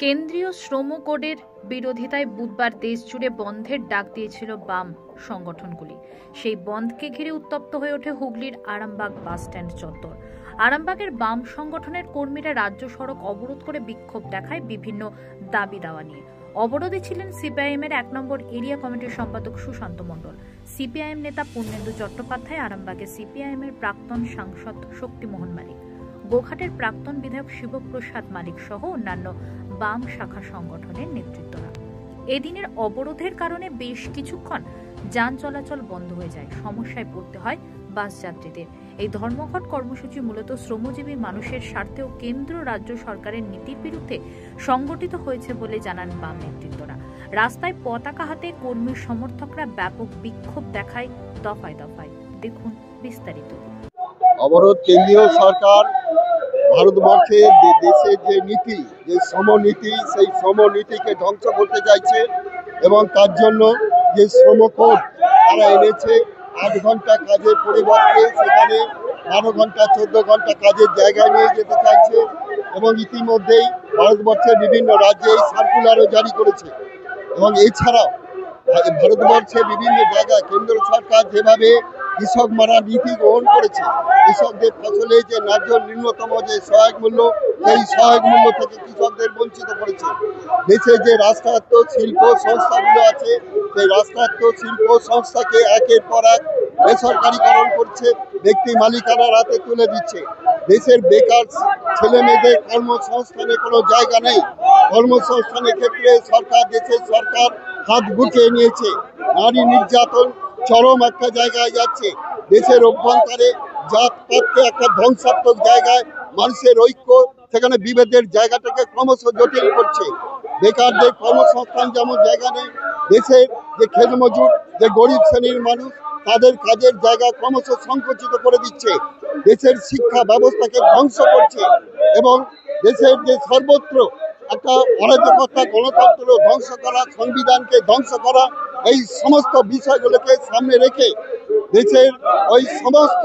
কেন্দ্রীয় শ্রম কোডের বিরোধিতায় বুধবার দেশ জুড়ে বন্ধের ডাক দিয়েছিল বাম সংগঠনগুলি। সেই বন্ধকে ঘিরে উত্তপ্ত হয়ে ওঠে হুগলির আরামবাগ বাস স্ট্যান্ড চত্বর। আরামবাগের বাম সংগঠনের কর্মীরা রাজ্য সড়ক অবরোধ করে বিক্ষোভ দেখায় বিভিন্ন দাবি দাওয়া নিয়ে। অবরোধে ছিলেন সিপিআইএম এর 1 নম্বর এরিয়া কমিটির সম্পাদক সুশান্ত মণ্ডল, সিপিআইএম নেতা পূর্ণেন্দু চট্টোপাধ্যায়, আরামবাগের সিপিআইএম এর প্রাক্তন সাংসদ শক্তিমোহন মালিক, গোঘাটের প্রাক্তন বিধায়ক শিবপ্রসাদ মালিক সহ অন্যান্য বাম শাখা সংগঠনের নেতৃত্বরা। এদিনের অবরোধের কারণে বেশ কিছুক্ষণ যান চলাচল বন্ধ হয়ে যায়। সমস্যায় পড়তে হয় বাস যাত্রীদের। এই ধর্মঘট কর্মসূচি মূলত শ্রমজীবী মানুষের স্বার্থে ও কেন্দ্র রাজ্য সরকারের নীতির বিরুদ্ধে সংগঠিত হয়েছে বলে জানান বাম নেতৃত্বরা। রাস্তায় পতাকা হাতে কর্মীর সমর্থকরা ব্যাপক বিক্ষোভ দেখায় দফায় দফায়। দেখুন বিস্তারিত। অবরোধ কেন্দ্রীয় সরকার ভারতবর্ষের দেশের যে নীতি, যে শ্রমনীতি, সেই শ্রমনীতিকে ধ্বংস করতে চাইছে এবং তার জন্য যে শ্রম কোড তারা এনেছে 8 ঘন্টা কাজের পরিবর্তে সেখানে 12 ঘন্টা 14 ঘন্টা কাজের জায়গায় নিয়ে যেতে চাইছে এবং ইতিমধ্যেই ভারতবর্ষের বিভিন্ন রাজ্যে এই সার্কুলারও জারি করেছে। এবং এছাড়াও ভারতবর্ষের বিভিন্ন জায়গায় কেন্দ্র সরকার যেভাবে কৃষক মারা নীতি গ্রহণ করেছে, কৃষকদের ফসলে যে ন্যায্য ন্যূনতম যে সহায়ক মূল্য, সেই সহায়ক মূল্য থেকে কৃষকদের বঞ্চিত করেছে। দেশে যে রাষ্ট্রায়ত্ত শিল্প সংস্থাগুলো আছে, সেই রাষ্ট্রায়ত্ত শিল্প সংস্থাকে একের পর এক বেসরকারীকরণ করছে, ব্যক্তি মালিকানার হাতে তুলে দিচ্ছে। দেশের বেকার ছেলে মেয়েদের কর্মসংস্থানে কোনো জায়গা নেই। কর্মসংস্থানের ক্ষেত্রে দেশের সরকার হাত গুটিয়ে নিয়েছে। নারী নির্যাতন চরম একটা জায়গায় যাচ্ছে। দেশের অভ্যন্তরে জাতপাতকে একটা ধ্বংসাত্মক জায়গায়, মানুষের ঐক্য সেখানে বিভেদের জায়গাটাকে ক্রমশ জটিল করছে। বেকারদের কর্মসংস্থান যেমন জায়গা নেই, দেশের যে খেতমজুর, যে গরিব শ্রেণীর মানুষ, তাদের কাজের জায়গা ক্রমশ সংকুচিত করে দিচ্ছে। দেশের শিক্ষা ব্যবস্থাকে ধ্বংস করছে এবং দেশের যে সর্বত্র একটা অরাজকতা, গণতন্ত্র ধ্বংস করা, সংবিধানকে ধ্বংস করা, এই সমস্ত বিষয়গুলোকে সামনে রেখে দেশের ওই সমস্ত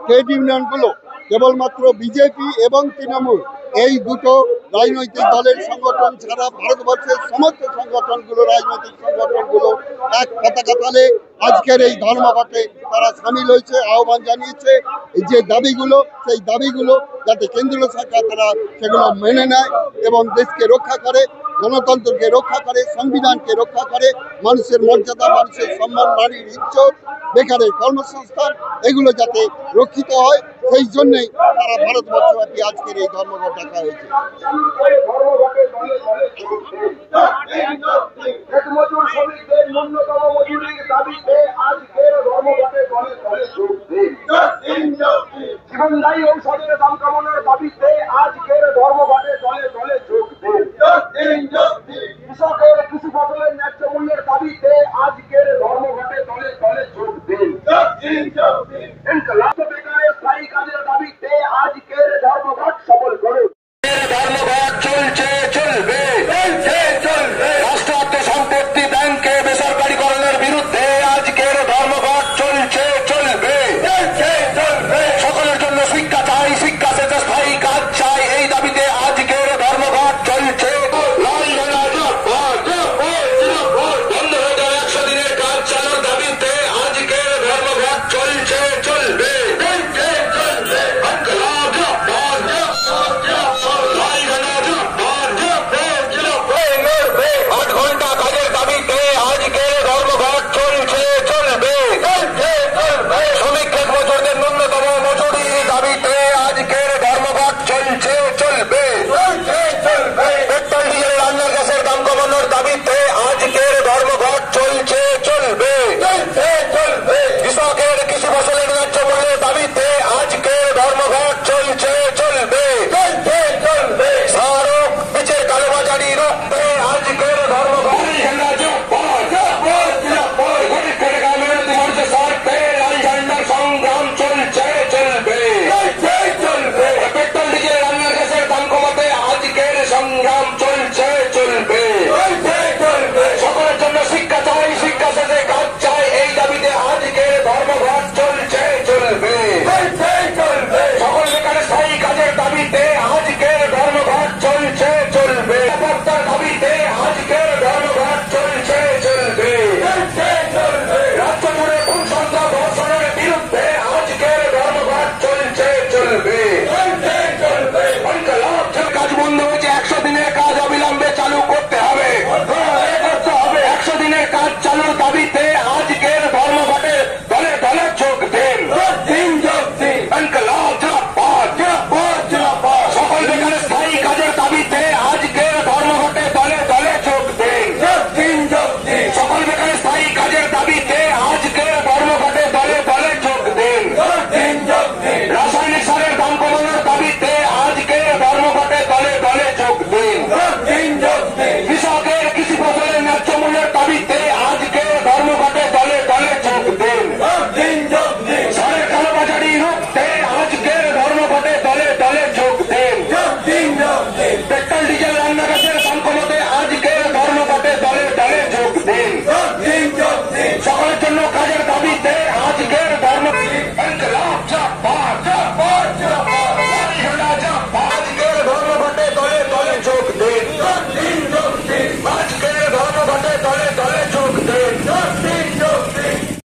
ট্রেড ইউনিয়নগুলো কেবলমাত্র বিজেপি এবং তৃণমূল এই দুটো রাজনৈতিক দলের সংগঠন ছাড়া ভারতবর্ষের সমস্ত সংগঠনগুলো, রাজনৈতিক সংগঠনগুলো এক পতাকা তলে আজকের এই ধর্মঘটে তারা সামিল হয়েছে। আহ্বান জানিয়েছে যে দাবিগুলো, সেই দাবিগুলো যাতে কেন্দ্রীয় সরকার তারা সেগুলো মেনে নেয় এবং দেশকে রক্ষা করে, গণতন্ত্রকে রক্ষা করে, সংবিধানকে রক্ষা করে, মানুষের মর্যাদা, মানুষের সম্মান, নারীর ইজ্জত, বেকারের কর্মসংস্থান এগুলো যাতে রক্ষিত হয়, সেই জন্যই তারা ভারতবর্ষব্যাপী আজকের এই ধর্মঘট ডাকা হয়েছে। জীবনদায়ী ঔষধের দাম কমানোর দাবিতে আজকের ধর্মঘটে দলে দলে যোগ দিন। কৃষকের কৃষি ফসলের ন্যায্য মূল্যের দাবিতে আজকের ধর্মঘটে দলে দলে যোগ দিন। বেকারের স্থায়ী কাজের দাবিতে আজকের ধর্মঘট সফল করুন। ধর্মঘট চলছে, চলবে, রাষ্ট্রায়ত্ত সম্পত্তি ব্যাংকে বেসরকারীকরণের বিরুদ্ধে আজকের ধর্মঘট চলছে, চলবে। সকলের জন্য শিক্ষা চাই, শিক্ষা শেষে স্থায়ী কাজ চাই, এই দাবিতে আজকের ধর্মঘট চলছে। বন্ধ হয়ে যাওয়া 100 দিনের কাজ চালার দাবিতে আজকের ধর্মঘট চলছে, চলবে। 8 ঘন্টা কাজের দাবিতে আজকের ধর্মঘট চলছে, চলবে। শ্রমিক মজুরদের ন্যূনতম মজুরির দাবিতে আজকের ধর্মঘট চলছে, চলবে। পেট্রোল ডিজেল রান্নার গ্যাসের দাম কমানোর দাবিতে আজকের ধর্মঘট চলছে, চলবে। কৃষকের কৃষি ফসলের ন্যায্য মূল্যের দাবিতে আজকের ধর্মঘট চলছে, চলবে। সারক বীজের কালোবাজারি রুখতে আজকের ধর্মঘট সংগ্রাম চলছে, চলবে। পেট্রোল ডিজেল রান্নার গ্যাসের দাম কমাতে আজকের সংগ্রাম চলছে।